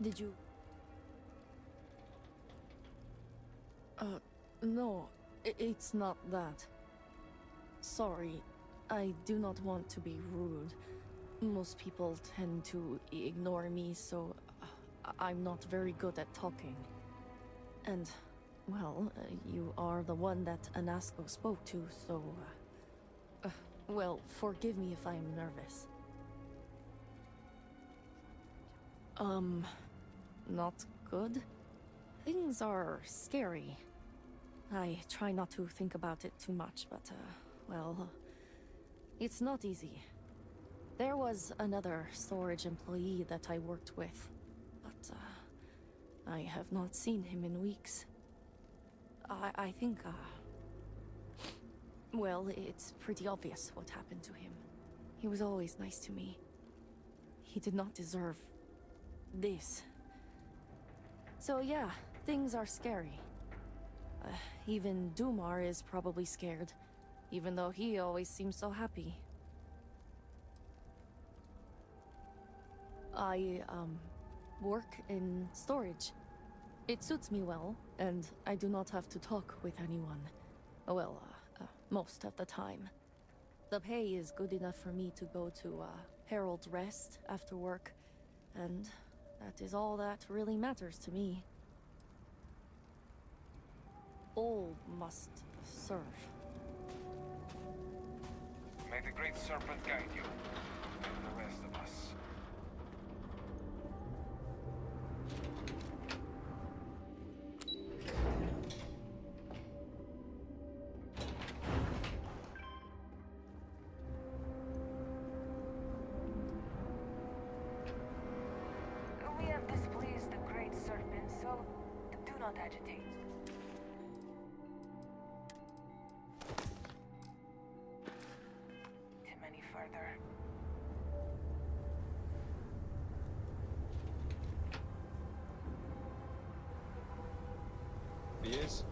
Did you, no, it's not that. Sorry, I do not want to be rude. Most people tend to ignore me, so I'm not very good at talking. And, well, you are the one that Anasco spoke to, so... well, forgive me if I'm nervous. Not good? Things are scary. I try not to think about it too much, but, well... it's not easy. There was another storage employee that I worked with, but, I have not seen him in weeks. I think, well, it's pretty obvious what happened to him. He was always nice to me. He did not deserve this. So yeah, things are scary. Even Dumar is probably scared, even though he always seems so happy. I, work in storage. It suits me well, and I do not have to talk with anyone. Well, most of the time. The pay is good enough for me to go to, Herald's Rest after work, and that is all that really matters to me. All must serve. May the Great Serpent guide you, and the rest of us. We have displeased the Great Serpent, so do not agitate. Too many further. Yes?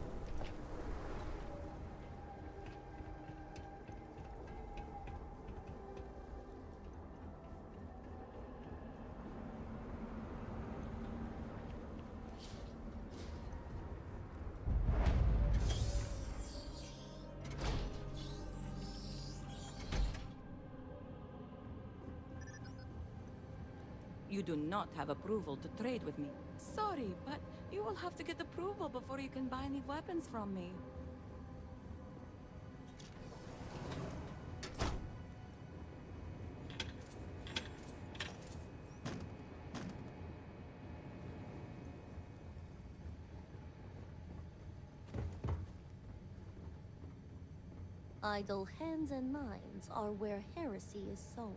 You do not have approval to trade with me. Sorry, but you will have to get approval before you can buy any weapons from me. Idle hands and minds are where heresy is sown.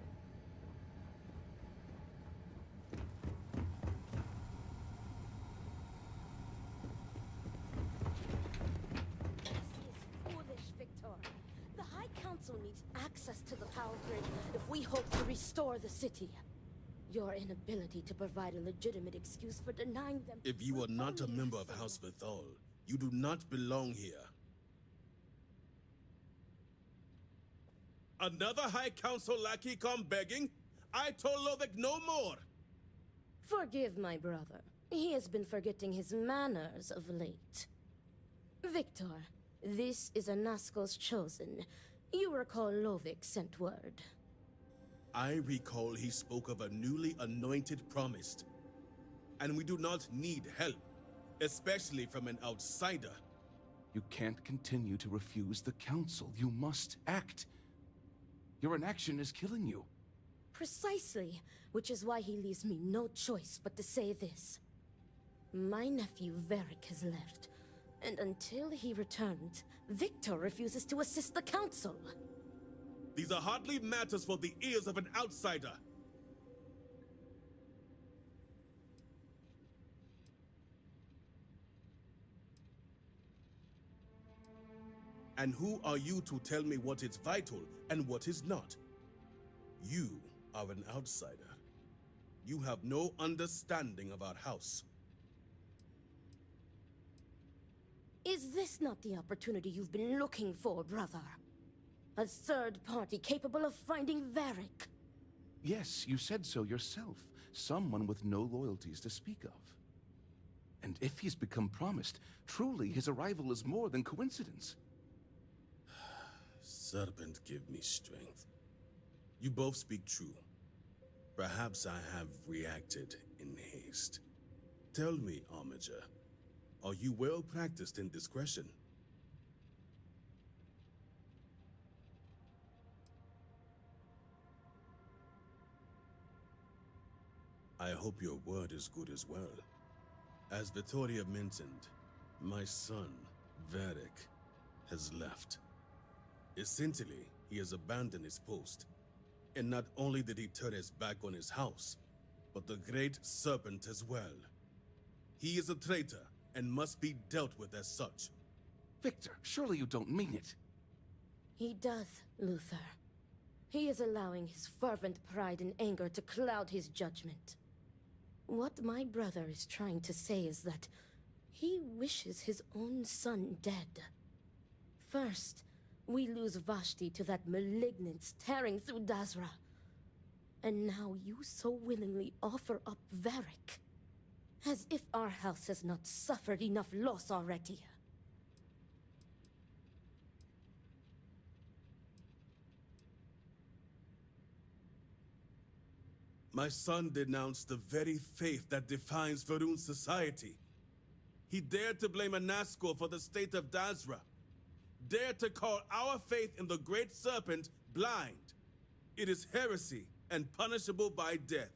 The High Council needs access to the power grid if we hope to restore the city. Your inability to provide a legitimate excuse for denying them... If you are not a member of House Bethal, you do not belong here. Another High Council lackey come begging? I told Lovick no more! Forgive my brother. He has been forgetting his manners of late. Victor, this is Anasco's chosen. You recall Lovick sent word. I recall he spoke of a newly anointed promised. And we do not need help, especially from an outsider. You can't continue to refuse the council. You must act. Your inaction is killing you. Precisely, which is why he leaves me no choice but to say this. My nephew Varric has left, and until he returns, Victor refuses to assist the council. These are hardly matters for the ears of an outsider. And who are you to tell me what is vital and what is not? You are an outsider. You have no understanding of our house. Is this not the opportunity you've been looking for, brother? A third party capable of finding Varric? Yes, you said so yourself. Someone with no loyalties to speak of. And if he's become promised, truly his arrival is more than coincidence. Serpent, give me strength. You both speak true. Perhaps I have reacted in haste. Tell me, Armiger, are you well practiced in discretion? I hope your word is good as well. As Vittoria mentioned, my son, Varric, has left. Essentially, he has abandoned his post. And not only did he turn his back on his house, but the Great Serpent as well. He is a traitor and must be dealt with as such. Victor, surely you don't mean it. He does, Luther. He is allowing his fervent pride and anger to cloud his judgment. What my brother is trying to say is that he wishes his own son dead. First, we lose Vashti to that malignance tearing through Dazra. And now you so willingly offer up Varric. As if our house has not suffered enough loss already. My son denounced the very faith that defines Varun's society. He dared to blame Anasco for the state of Dazra. Dared to call our faith in the Great Serpent blind. It is heresy and punishable by death.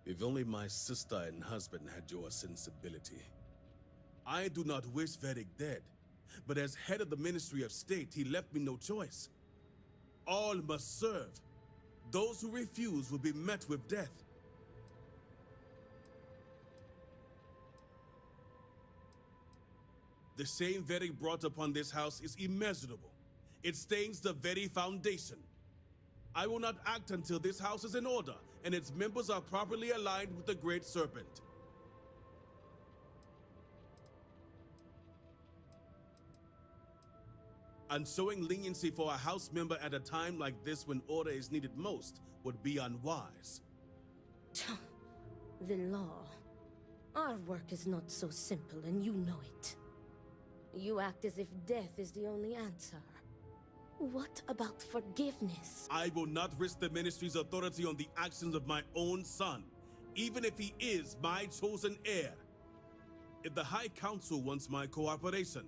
If only my sister and husband had your sensibility. I do not wish Varric dead, but as head of the Ministry of State, he left me no choice. All must serve. Those who refuse will be met with death. The shame Varric brought upon this house is immeasurable. It stains the very foundation. I will not act until this house is in order and its members are properly aligned with the Great Serpent. And showing leniency for a house member at a time like this when order is needed most would be unwise. The law. Our work is not so simple, and you know it. You act as if death is the only answer. What about forgiveness? I will not risk the Ministry's authority on the actions of my own son, even if he is my chosen heir. If the High Council wants my cooperation,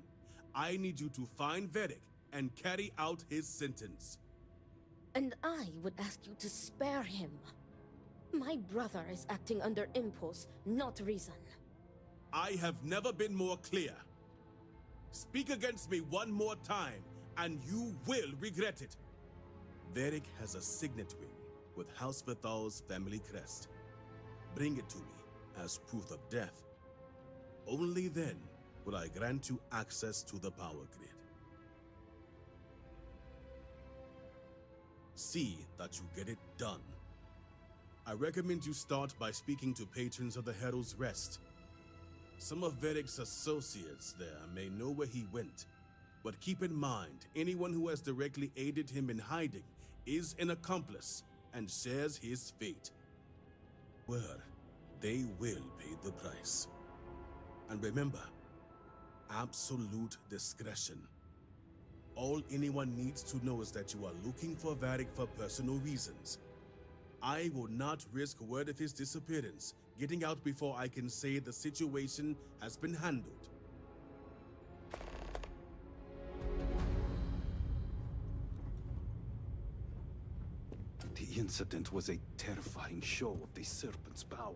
I need you to find Varric and carry out his sentence. And I would ask you to spare him. My brother is acting under impulse, not reason. I have never been more clear. Speak against me one more time, and you will regret it. Varric has a signet ring with House Vithal's family crest. Bring it to me as proof of death. Only then will I grant you access to the power grid. See that you get it done. I recommend you start by speaking to patrons of the Herald's Rest. Some of Varric's associates there may know where he went, but keep in mind, anyone who has directly aided him in hiding is an accomplice and shares his fate. Where they will pay the price. And remember, absolute discretion. All anyone needs to know is that you are looking for Varric for personal reasons. I will not risk word of his disappearance getting out before I can say the situation has been handled. The incident was a terrifying show of the Serpent's power.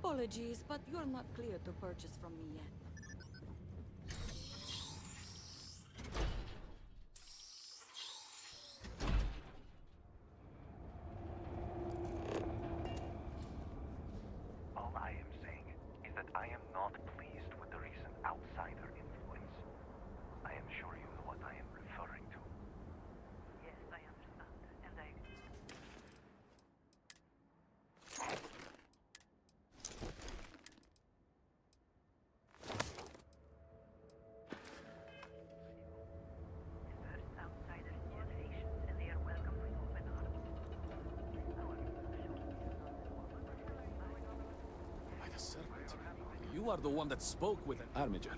Apologies, but you're not clear to purchase from me yet. All I am saying is that I am not pleased with the recent outsider influence. I am sure you know what I am referring to. Yes, I understand. And I... First outsiders generations, and they are welcome with open arms. By the serpent. You are the one that spoke with an armiger.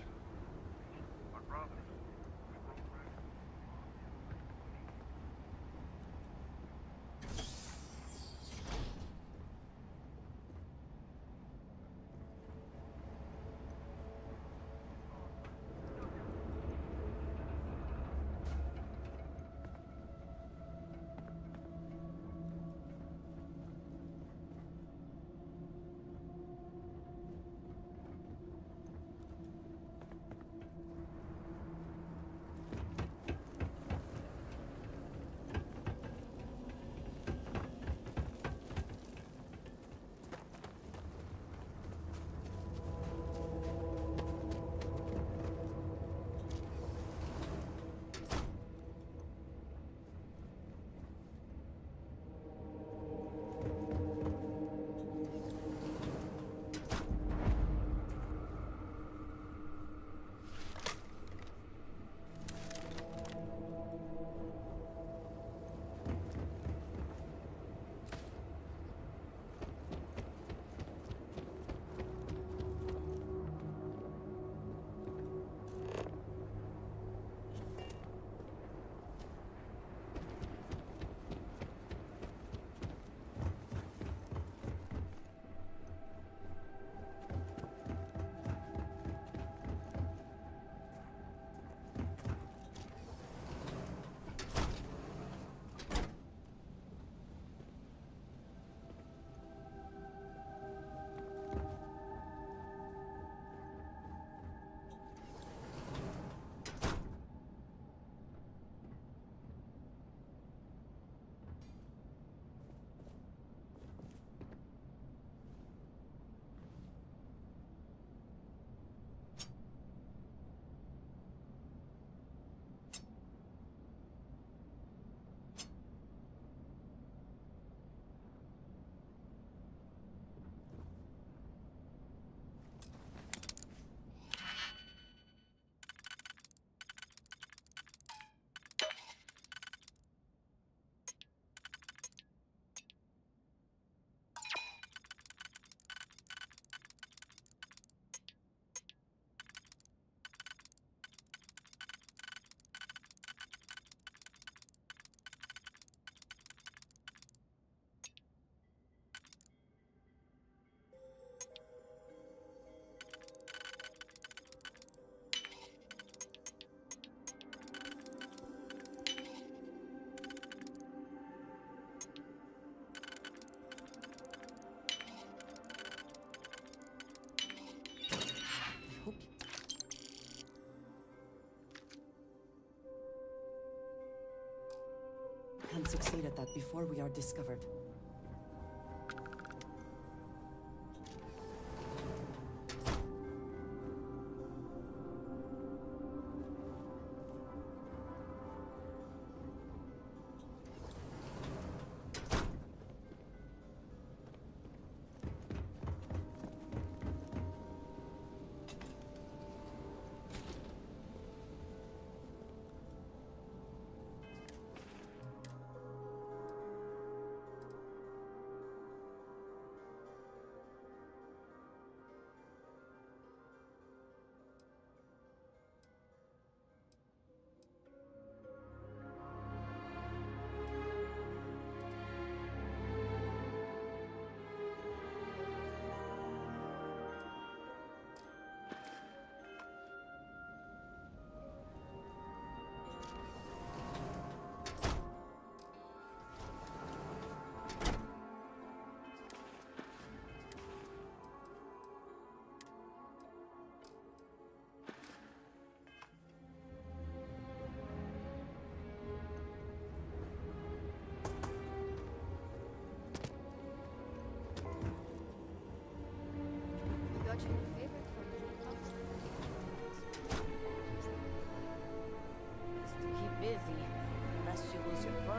Can succeed at that before we are discovered.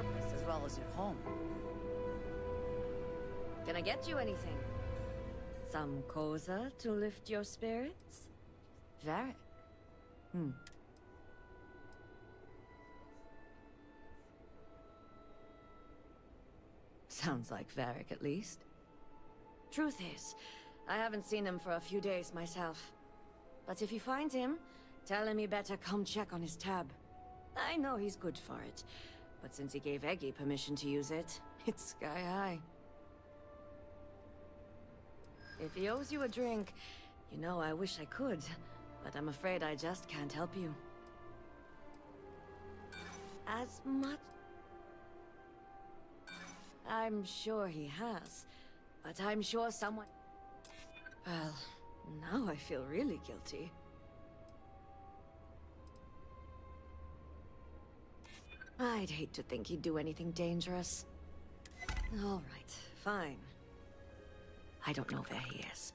purpose as well as your home. Can I get you anything? Some koza to lift your spirits? Varric? Sounds like Varric, at least. Truth is, I haven't seen him for a few days myself. But if you find him, tell him he better come check on his tab. I know he's good for it, but since he gave Eggy permission to use it, it's sky high. If he owes you a drink, you know I wish I could, but I'm afraid I just can't help you. As much... I'm sure he has, but I'm sure someone... Well, now I feel really guilty. I'd hate to think he'd do anything dangerous. All right, fine. I don't know where he is,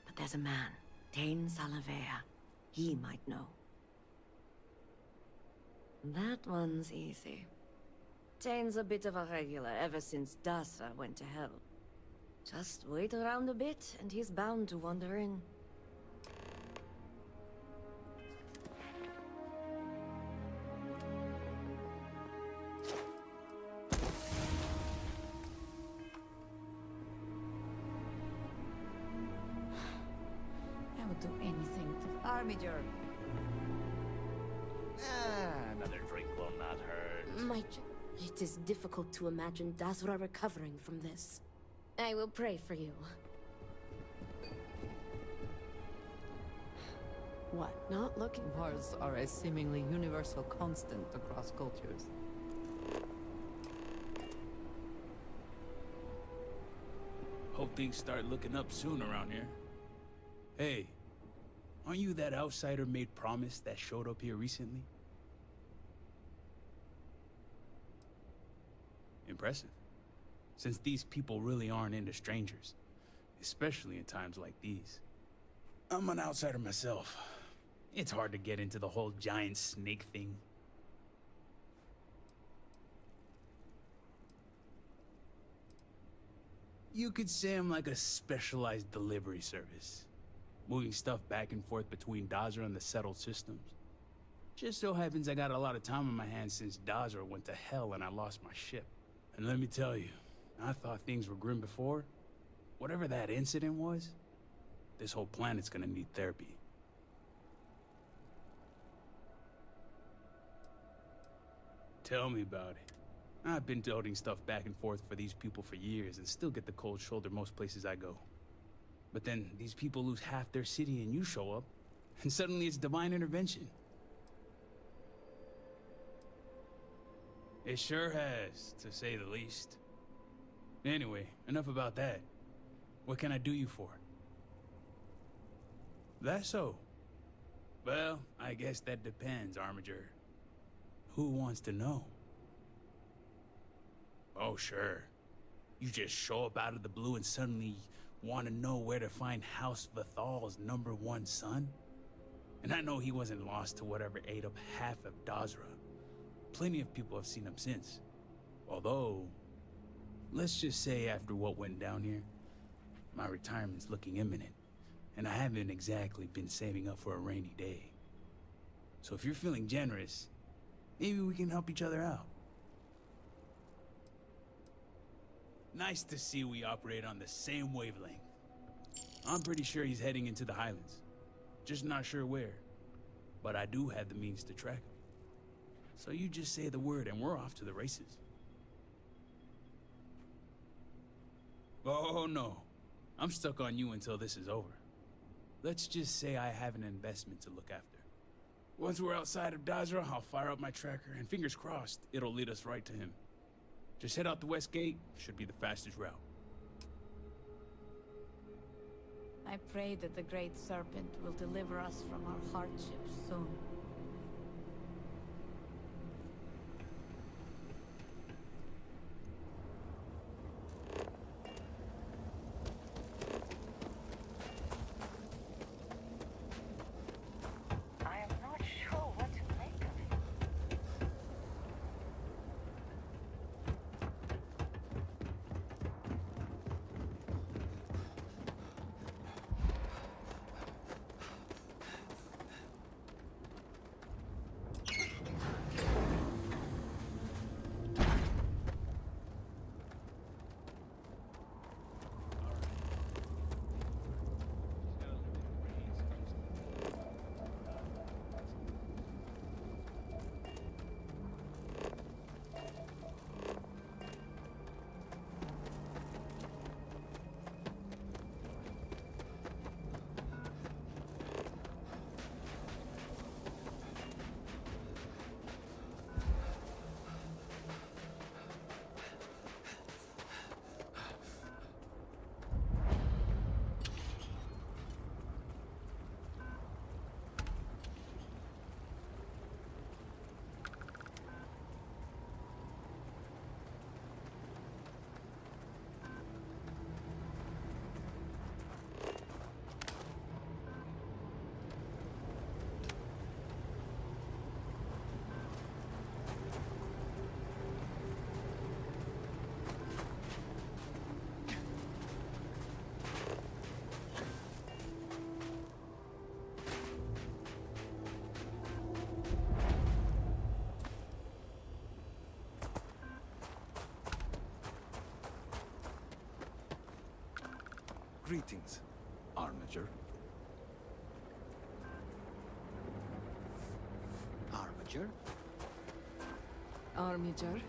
but there's a man, Dane Salavea. He might know. That one's easy. Dane's a bit of a regular ever since Dasra went to hell. Just wait around a bit, and he's bound to wander in. I would do anything to Armiger. Another drink will not hurt. It is difficult to imagine Dasra recovering from this. I will pray for you. What? Not looking. Wars are a seemingly universal constant across cultures. Hope things start looking up soon around here. Hey, aren't you that outsider made promise that showed up here recently? Impressive. Since these people really aren't into strangers, especially in times like these. I'm an outsider myself. It's hard to get into the whole giant snake thing. You could say I'm like a specialized delivery service, moving stuff back and forth between Dazra and the settled systems. Just so happens I got a lot of time on my hands since Dazra went to hell and I lost my ship. And let me tell you, I thought things were grim before. Whatever that incident was, this whole planet's gonna need therapy. Tell me about it. I've been toting stuff back and forth for these people for years and still get the cold shoulder most places I go. But then these people lose half their city and you show up, and suddenly it's divine intervention. It sure has, to say the least. Anyway, enough about that. What can I do you for? That's so. Well, I guess that depends, Armiger. Who wants to know? Oh, sure. You just show up out of the blue and suddenly want to know where to find House Vathal's #1 son? And I know he wasn't lost to whatever ate up half of Dazra. Plenty of people have seen him since. Although, let's just say after what went down here, my retirement's looking imminent, and I haven't exactly been saving up for a rainy day. So if you're feeling generous, maybe we can help each other out. Nice to see we operate on the same wavelength. I'm pretty sure he's heading into the Highlands. Just not sure where. But I do have the means to track him. So you just say the word and we're off to the races. Oh no, I'm stuck on you until this is over. Let's just say I have an investment to look after. Once we're outside of Dazra, I'll fire up my tracker and fingers crossed, it'll lead us right to him. Just head out the west gate, should be the fastest route. I pray that the Great Serpent will deliver us from our hardships soon. I am not sure what to make of it. Greetings, Armiger. Armiger? Armiger.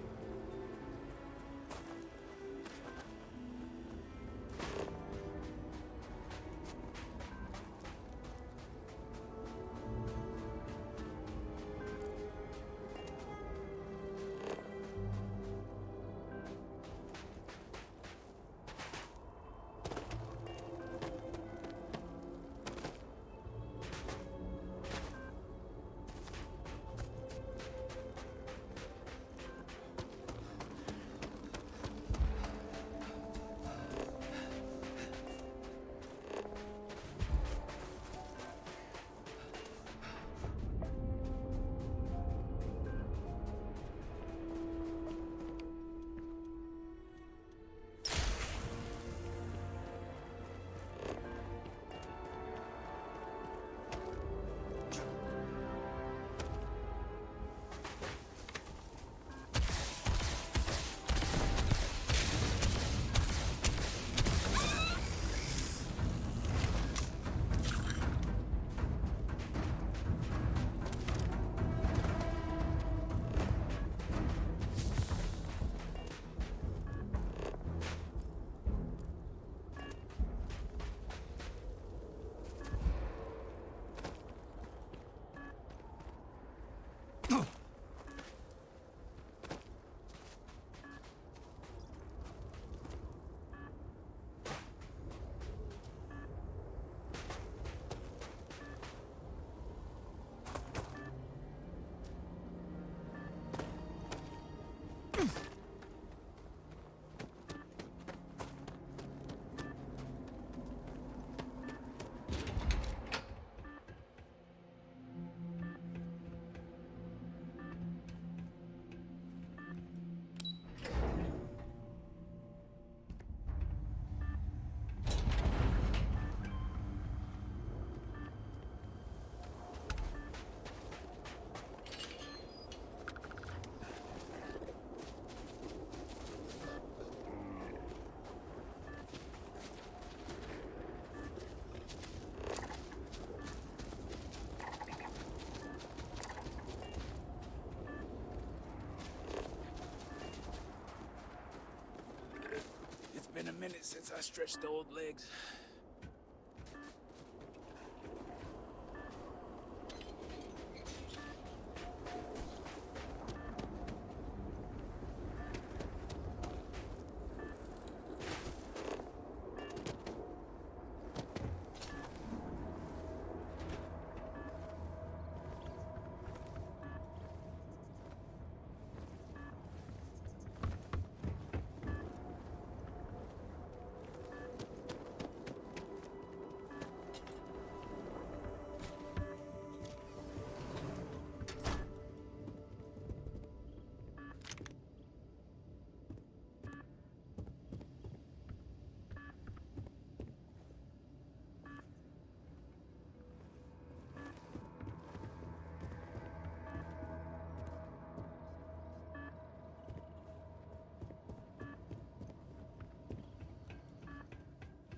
It's been a minute since I stretched the old legs.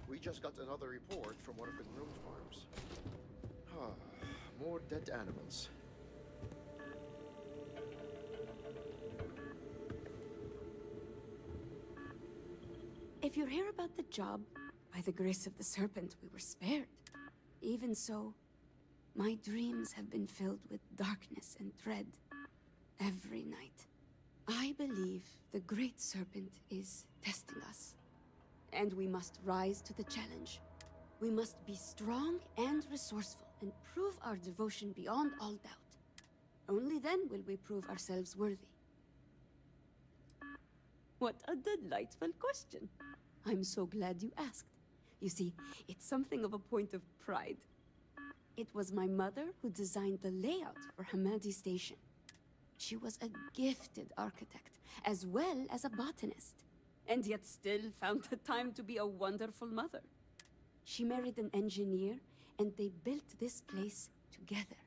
We just got another report from one of the growth farms. More dead animals. If you hear about the job, by the grace of the Serpent, we were spared. Even so, my dreams have been filled with darkness and dread every night. I believe the Great Serpent is testing us, and we must rise to the challenge. We must be strong and resourceful and prove our devotion beyond all doubt. Only then will we prove ourselves worthy. What a delightful question. I'm so glad you asked. You see, it's something of a point of pride. It was my mother who designed the layout for Hamadi Station. She was a gifted architect, as well as a botanist, and yet still found the time to be a wonderful mother. She married an engineer, and they built this place together.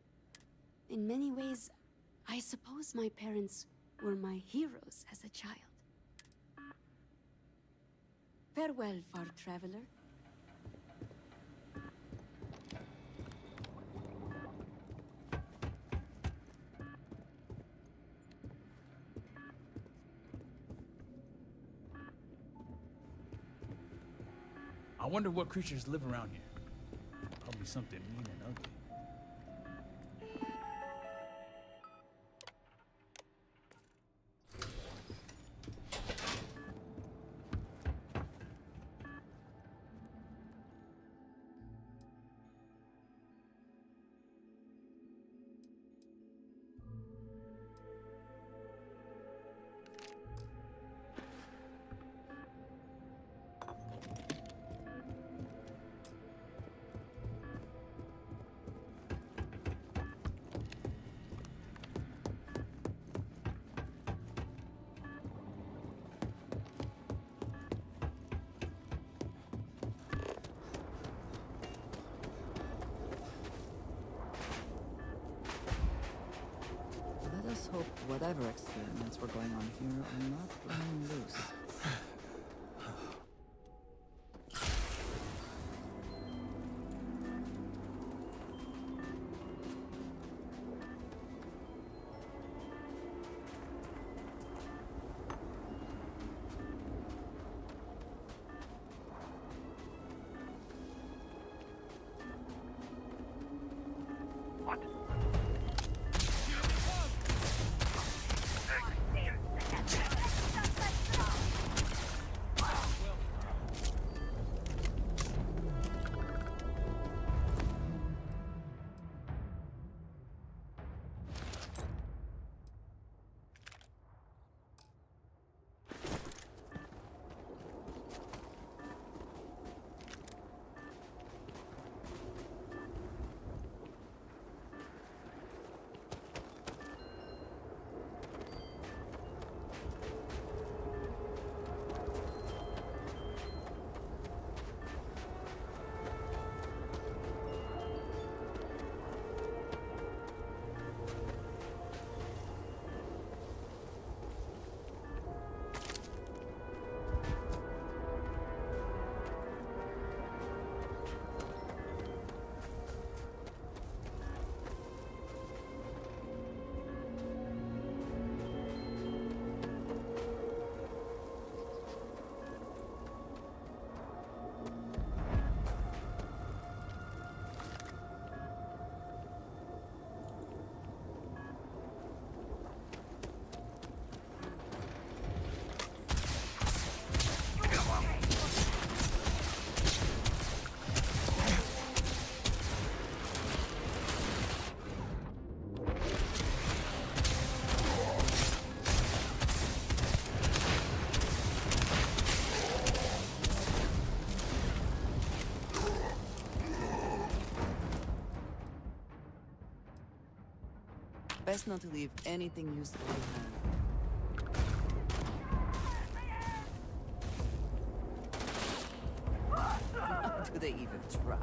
In many ways, I suppose my parents were my heroes as a child. Farewell, far traveler. I wonder what creatures live around here. Probably something mean and ugly. Let us hope whatever experiments were going on here are not running loose. What? Best not to leave anything useful behind. Do they even try?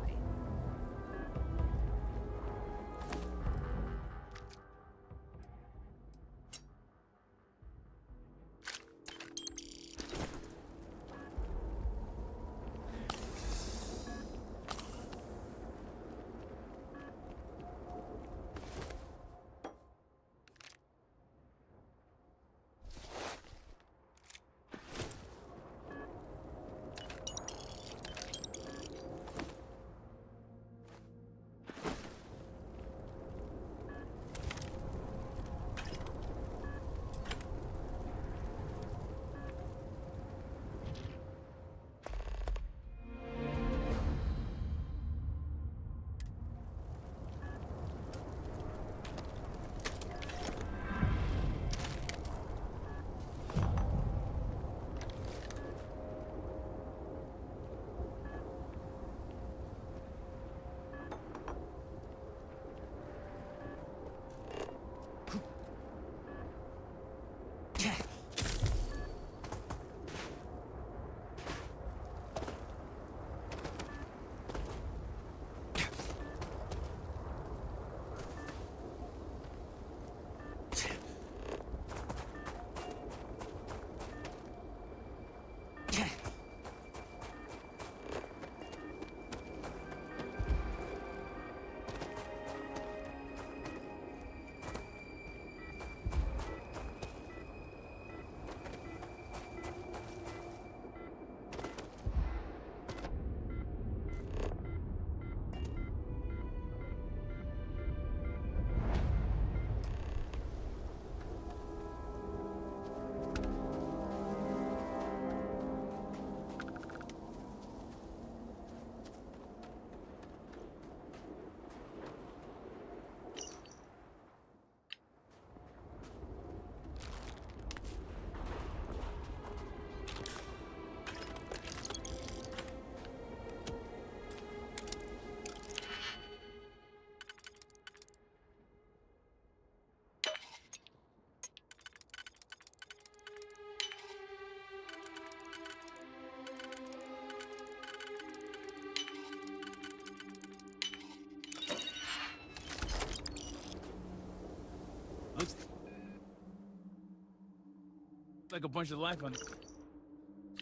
like a bunch of life on this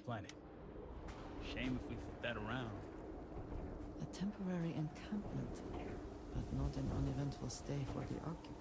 planet. Shame if we flip that around. A temporary encampment, but not an uneventful stay for the occupant.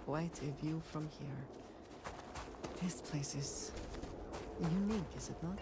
Quite a view from here. This place is unique, is it not?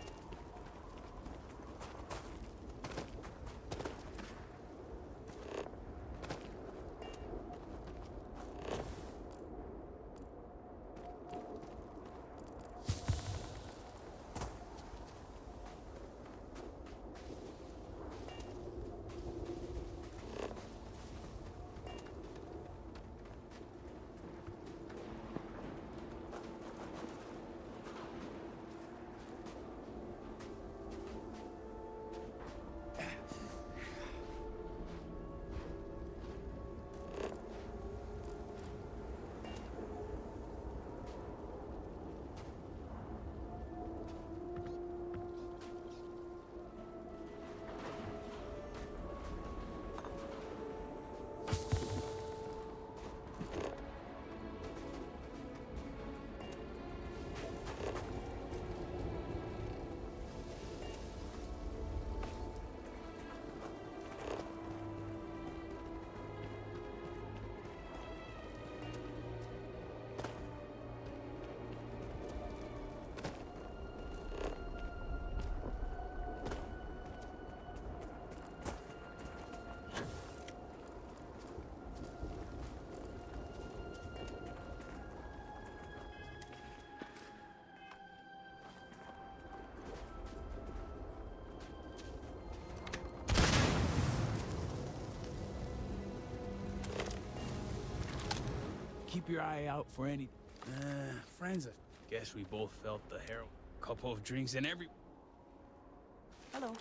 Keep your eye out for any friends. I guess we both felt the heroin. Couple of drinks and every. Hello.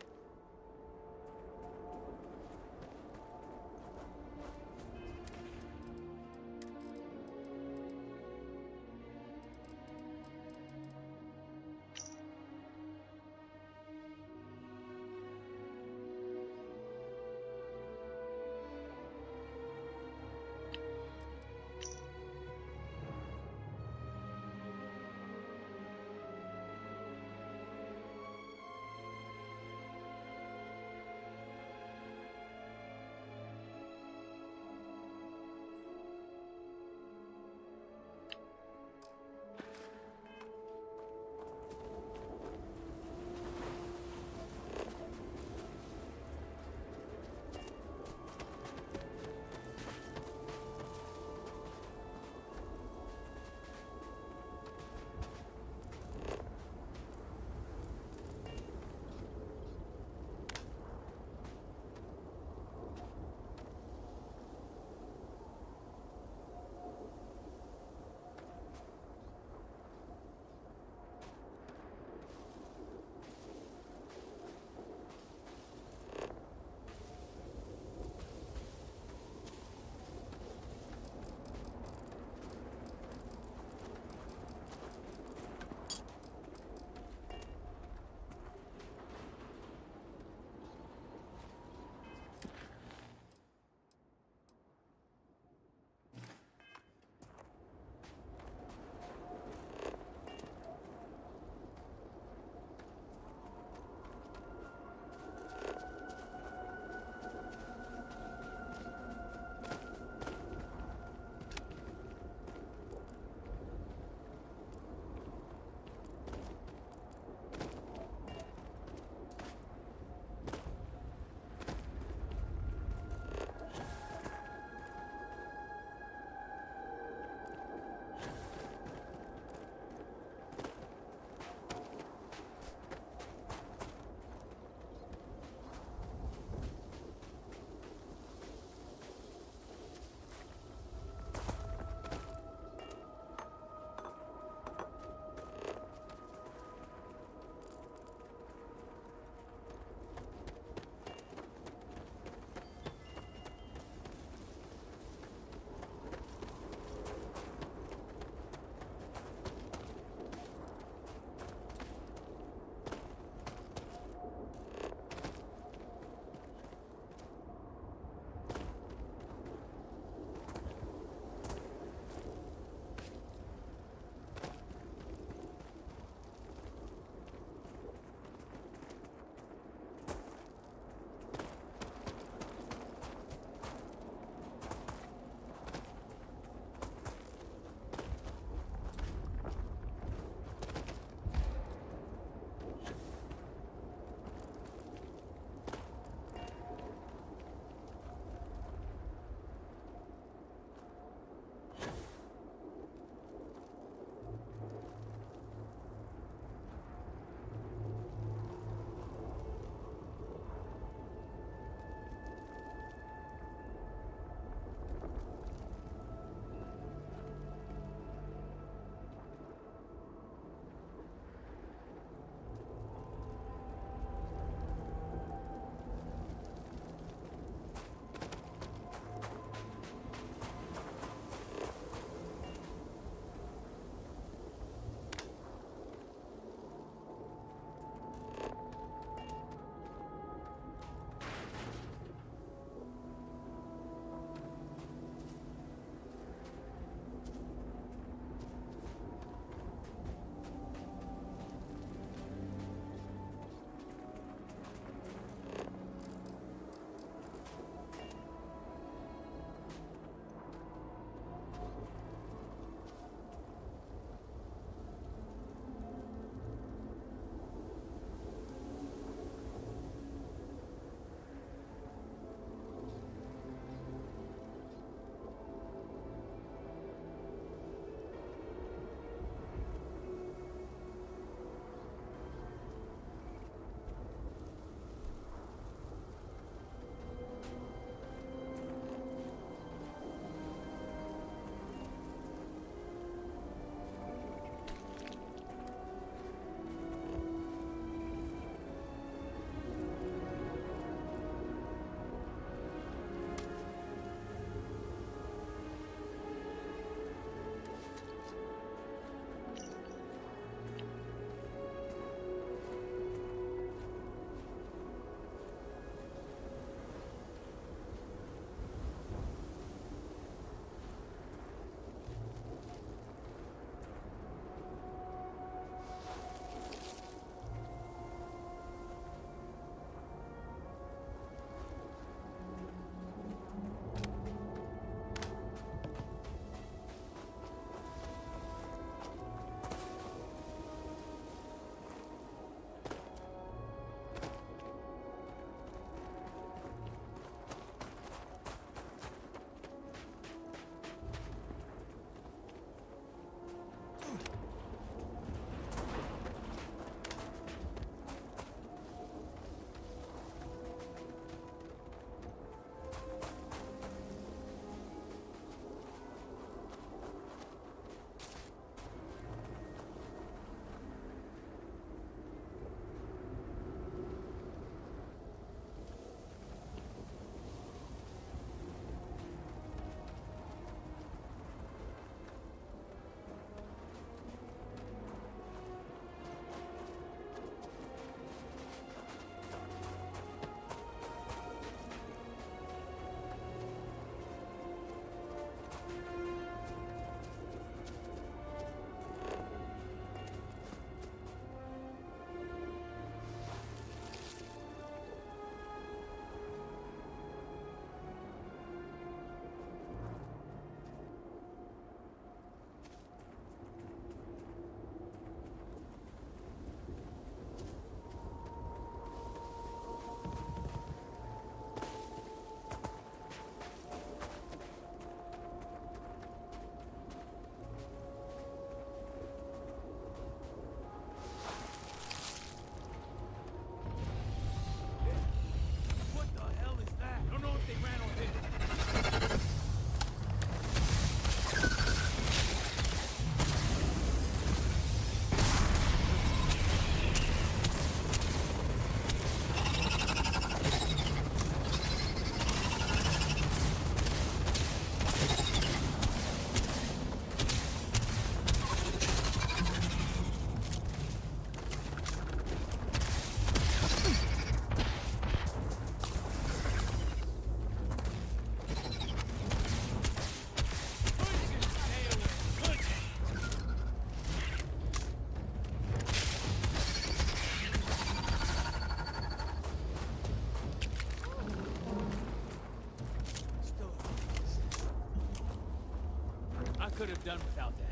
could have done without that.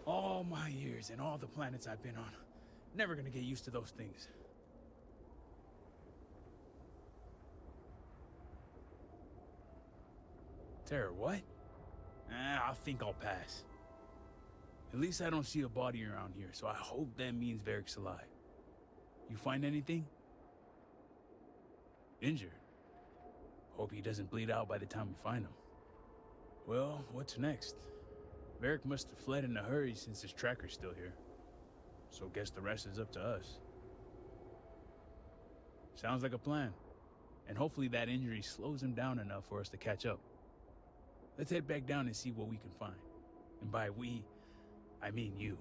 All my years and all the planets I've been on, never gonna get used to those things. Tara, what? I think I'll pass. At least I don't see a body around here, so I hope that means Varric's alive. You find anything? Injured? Hope he doesn't bleed out by the time we find him. Well, what's next? Varric must have fled in a hurry since his tracker's still here. So guess the rest is up to us. Sounds like a plan. And hopefully that injury slows him down enough for us to catch up. Let's head back down and see what we can find. And by we, I mean you.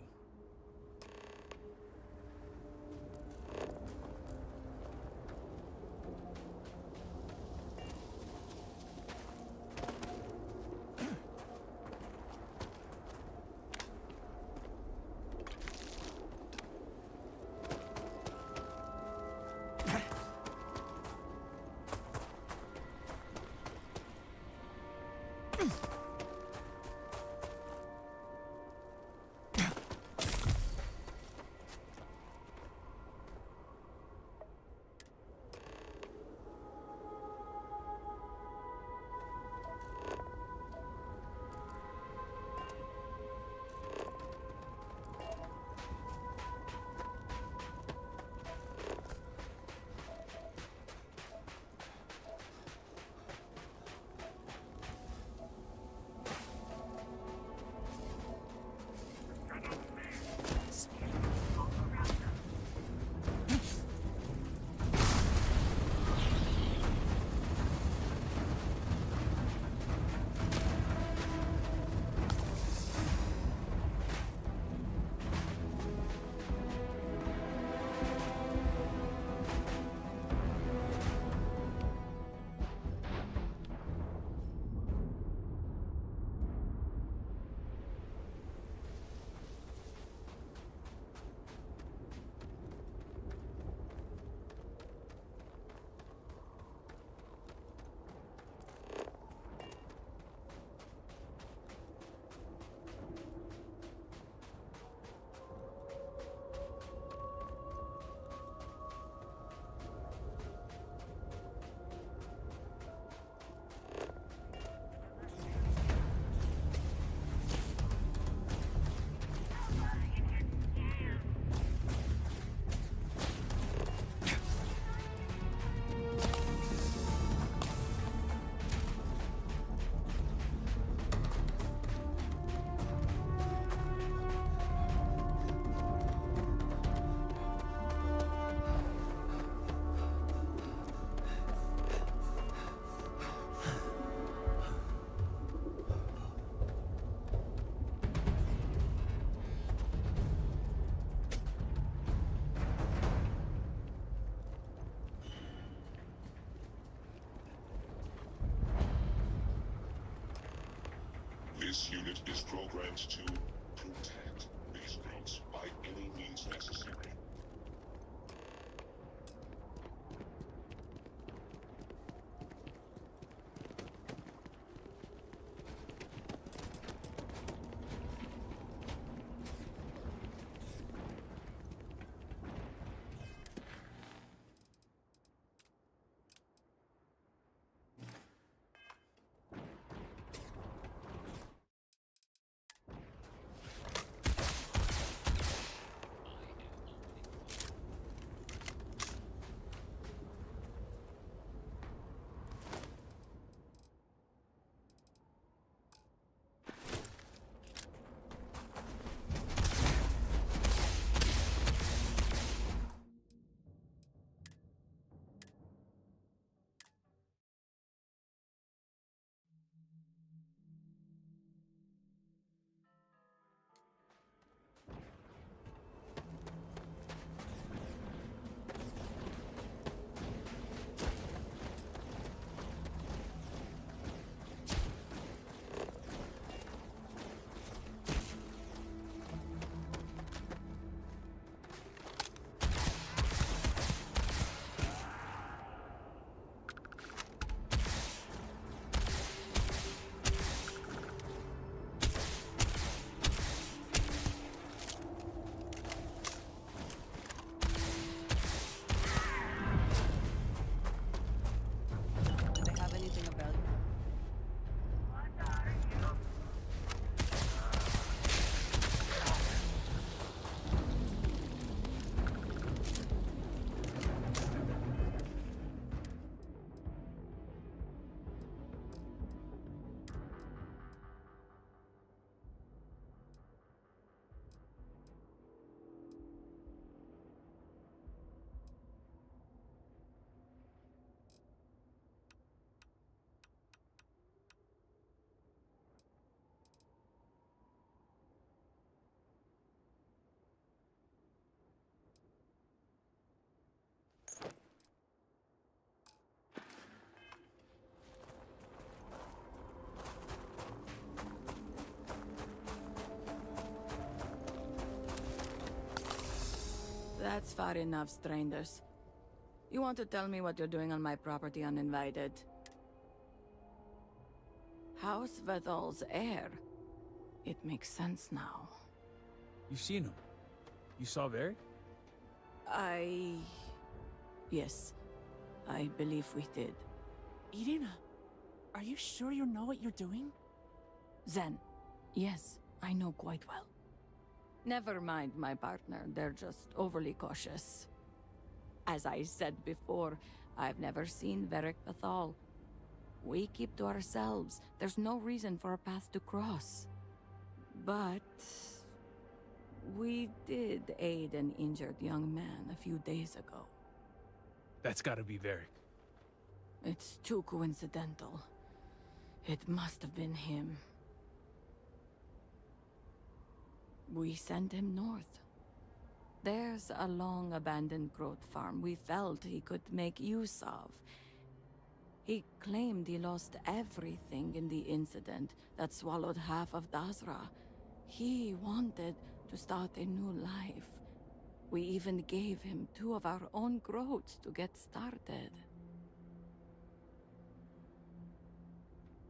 This unit is programmed to protect these groups by any means necessary. That's far enough, strangers. You want to tell me what you're doing on my property uninvited? House Vethal's heir. It makes sense now. You've seen him. You saw Varric? Yes, I believe we did. Irina, are you sure you know what you're doing? Zen, yes, I know quite well. Never mind my partner, they're just overly cautious. As I said before, I've never seen Varric Vethal. We keep to ourselves. There's no reason for a path to cross. But we did aid an injured young man a few days ago. That's gotta be Varric. It's too coincidental. It must have been him. We sent him north. There's a long-abandoned growth farm we felt he could make use of. He claimed he lost everything in the incident that swallowed half of Dazra. He wanted to start a new life. We even gave him 2 of our own growths to get started.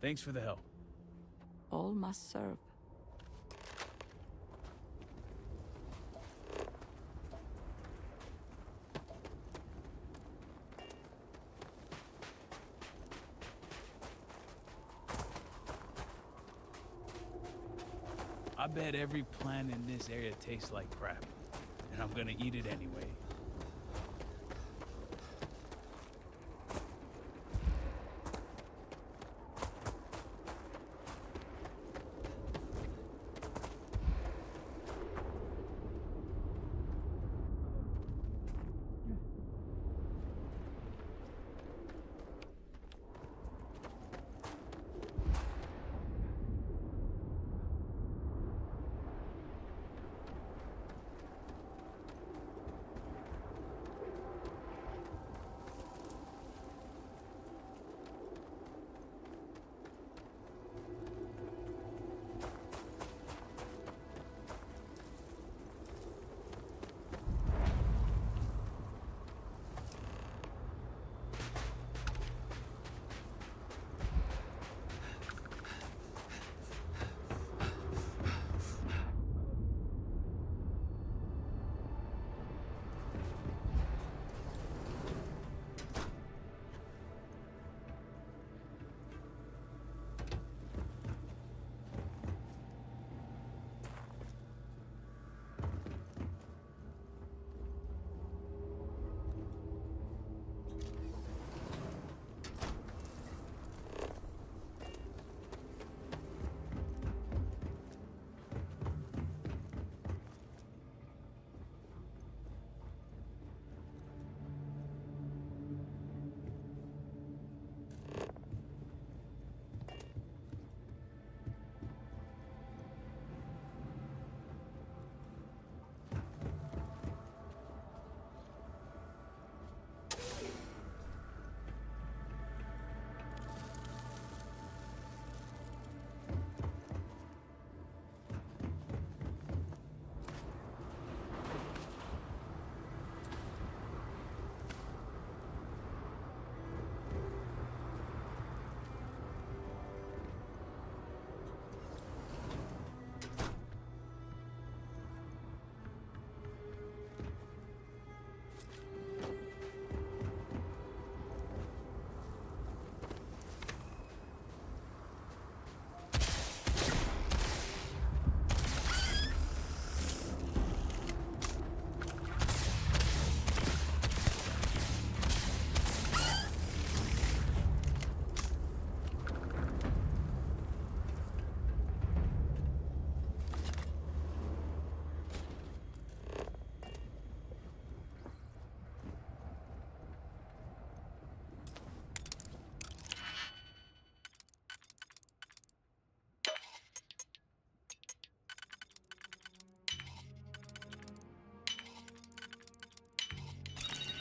Thanks for the help. All must serve. I bet every plant in this area tastes like crap, and I'm gonna eat it anyway.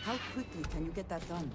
How quickly can you get that done?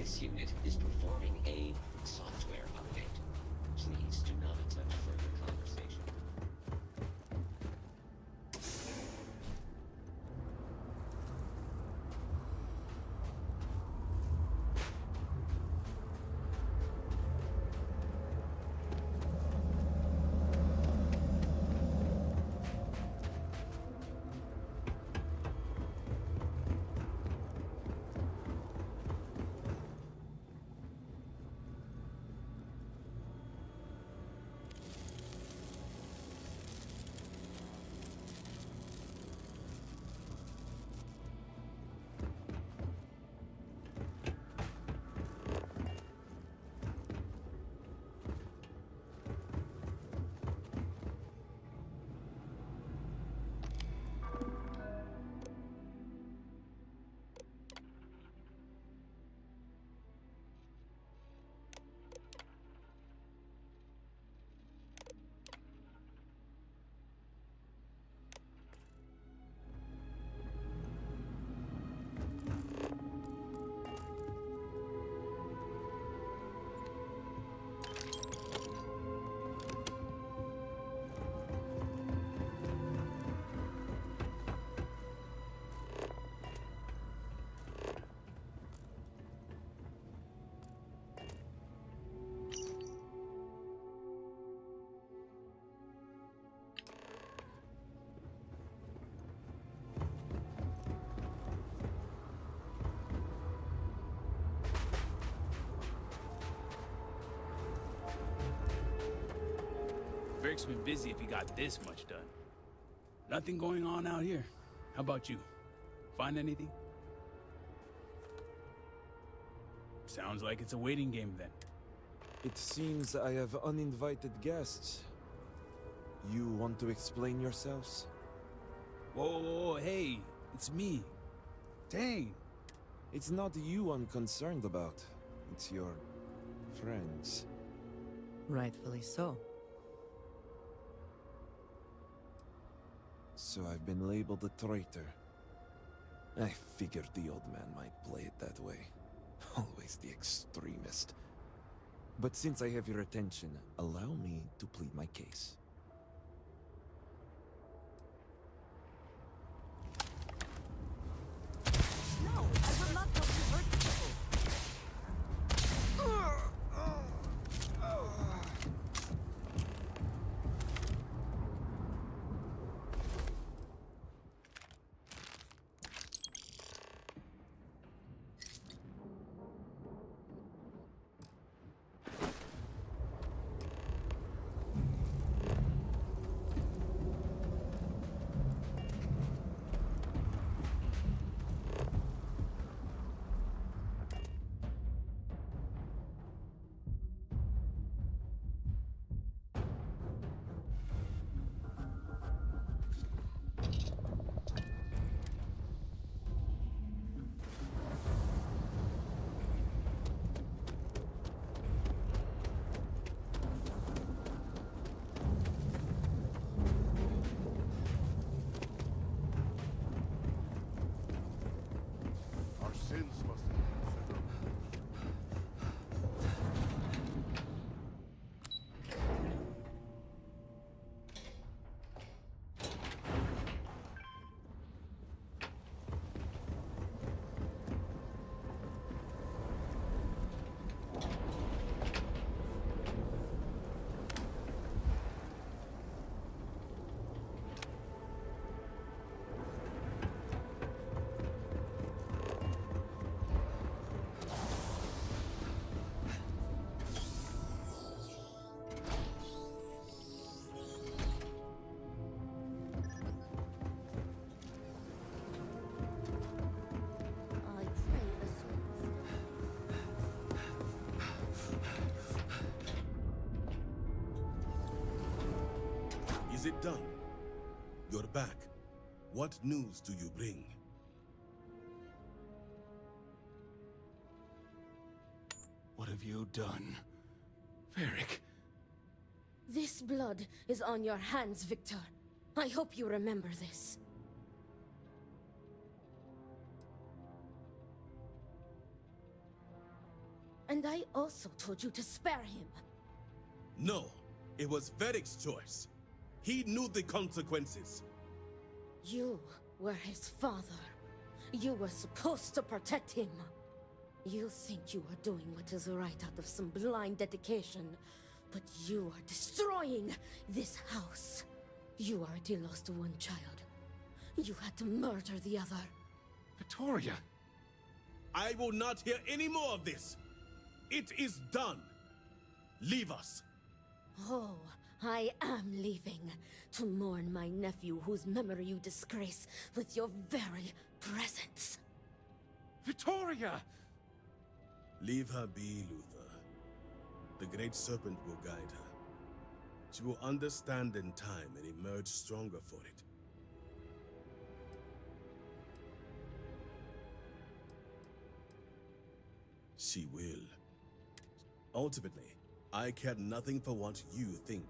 This unit is performing a software update. Please do not attempt further conversation. Rick's been busy if he got this much done. Nothing going on out here. How about you? Find anything? Sounds like it's a waiting game then. It seems I have uninvited guests. You want to explain yourselves? Whoa, hey, it's me. Dang. It's not you I'm concerned about. It's your friends. Rightfully so. So I've been labeled a traitor. I figured the old man might play it that way. Always the extremist. But since I have your attention, allow me to plead my case. No, I will not help you hurt people. Sins must be Is it done? You're back. What news do you bring? What have you done? Varric. This blood is on your hands, Victor. I hope you remember this. And I also told you to spare him. No, it was Vedek's choice. He knew the consequences. You were his father. You were supposed to protect him. You think you are doing what is right out of some blind dedication, but you are destroying this house. You already lost one child. You had to murder the other. Victoria! I will not hear any more of this. It is done. Leave us. Oh, I am leaving to mourn my nephew whose memory you disgrace with your very presence. Victoria! Leave her be, Luther. The Great Serpent will guide her. She will understand in time and emerge stronger for it. She will. Ultimately, I care nothing for what you think.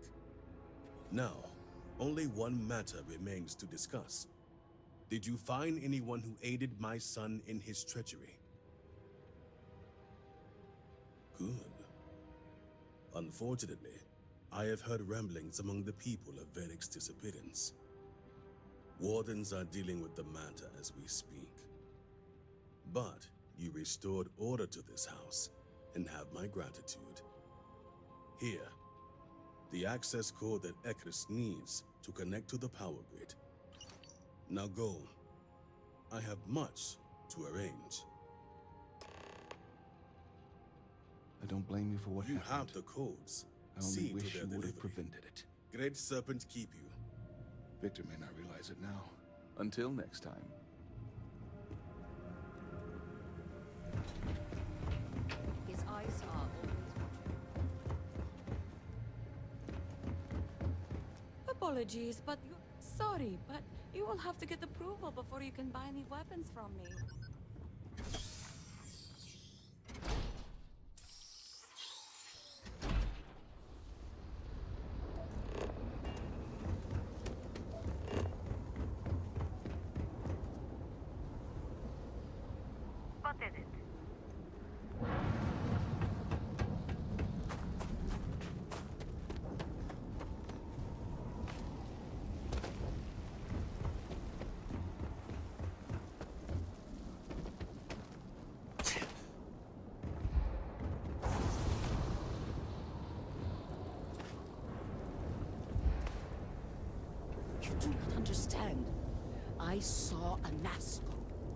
Now, only one matter remains to discuss. Did you find anyone who aided my son in his treachery? Good. Unfortunately, I have heard ramblings among the people of Vedek's disappearance. Wardens are dealing with the matter as we speak. But you restored order to this house, and have my gratitude. Here, the access code that Ekris needs to connect to the power grid. Now go. I have much to arrange. I don't blame you for what You happened. have the codes. I only See to wish their you would have delivery. prevented it. Great Serpent keep you. Victor may not realize it now. Until next time. His eyes are always watching. Apologies, but sorry, but you will have to get approval before you can buy any weapons from me. What is it? You do not understand. I saw a Nasco.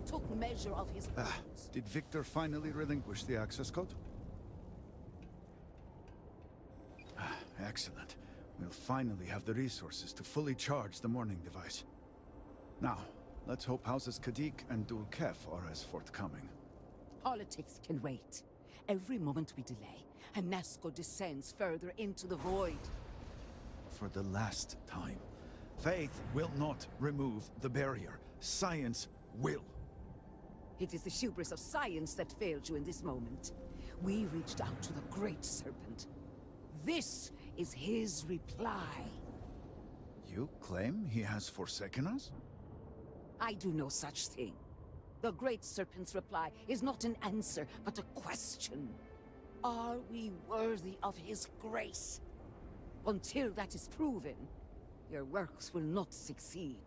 Took measure of his wounds. Did Victor finally relinquish the access code? Excellent. We'll finally have the resources to fully charge the mourning device. Now, let's hope Houses Kadik and Dul Kef are as forthcoming. Politics can wait. Every moment we delay, and Nasco descends further into the void. For the last time, faith will not remove the barrier. Science will. It is the hubris of science that failed you in this moment. We reached out to the Great Serpent. This is his reply. You claim he has forsaken us? I do no such thing. The Great Serpent's reply is not an answer, but a question. Are we worthy of his grace? Until that is proven, your works will not succeed.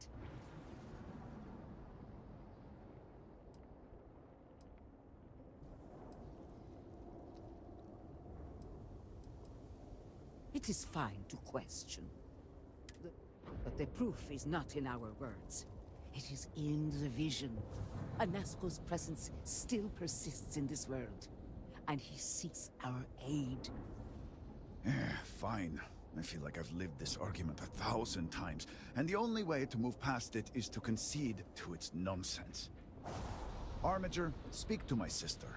It is fine to question. But the proof is not in our words. It is in the vision. Anasco's presence still persists in this world, and he seeks our aid. Fine. I feel like I've lived this argument 1,000 times, and the only way to move past it is to concede to its nonsense. Armiger, speak to my sister.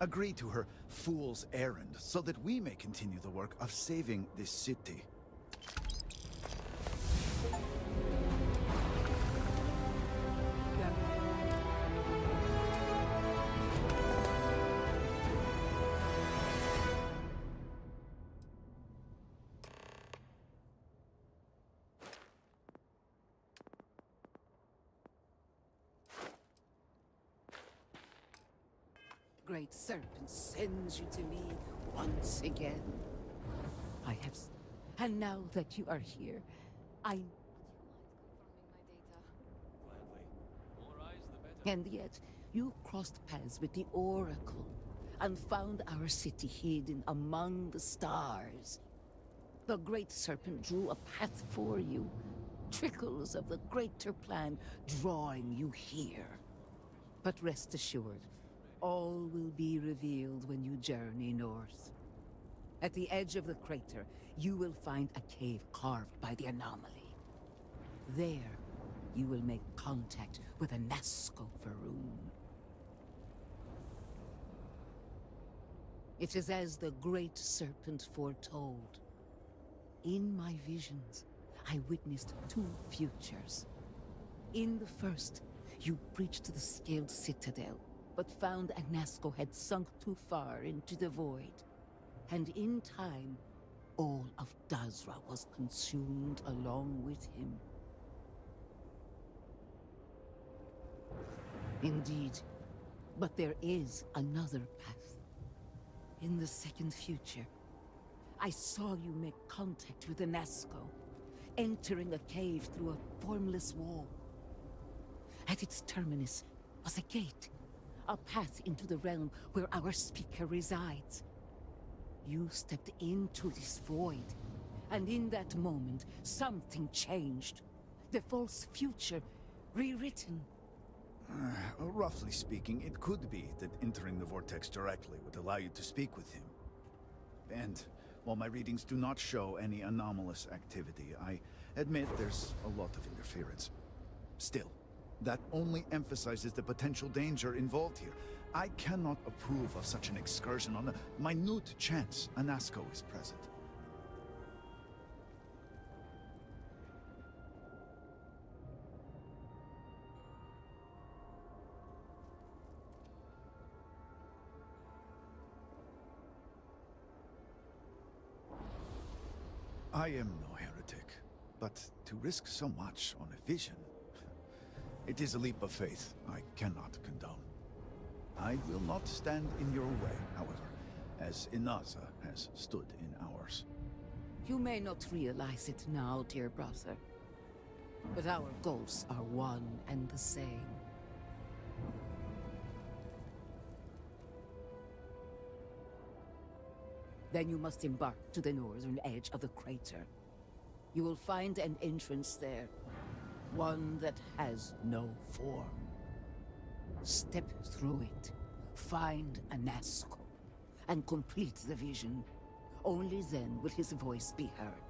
Agree to her fool's errand, so that we may continue the work of saving this city. Great Serpent sends you to me once again. I have... And now that you are here, I... And yet, you crossed paths with the Oracle and found our city hidden among the stars. The Great Serpent drew a path for you, trickles of the greater plan drawing you here. But rest assured, all will be revealed when you journey north. At the edge of the crater, you will find a cave carved by the anomaly. There, you will make contact with a Nazca Faroon. It is as the Great Serpent foretold. In my visions, I witnessed two futures. In the first, you breached the scaled citadel, but found a Nazca had sunk too far into the void. And in time, all of Dazra was consumed along with him. Indeed, but there is another path. In the second future, I saw you make contact with the Nazca, entering a cave through a formless wall. At its terminus was a gate, a path into the realm where our speaker resides. You stepped into this void, and in that moment, something changed. The false future, rewritten. Roughly speaking, it could be that entering the vortex directly would allow you to speak with him. And while my readings do not show any anomalous activity, I admit there's a lot of interference. Still, that only emphasizes the potential danger involved here. I cannot approve of such an excursion on a minute chance a Nazca is present. I am no heretic, but to risk so much on a vision, it is a leap of faith I cannot condone. I will not stand in your way, however, as Inaza has stood in ours. You may not realize it now, dear brother, but our goals are one and the same. Then you must embark to the northern edge of the crater. You will find an entrance there, one that has no form. Step through it, find a Nazca, and complete the vision. Only then will his voice be heard.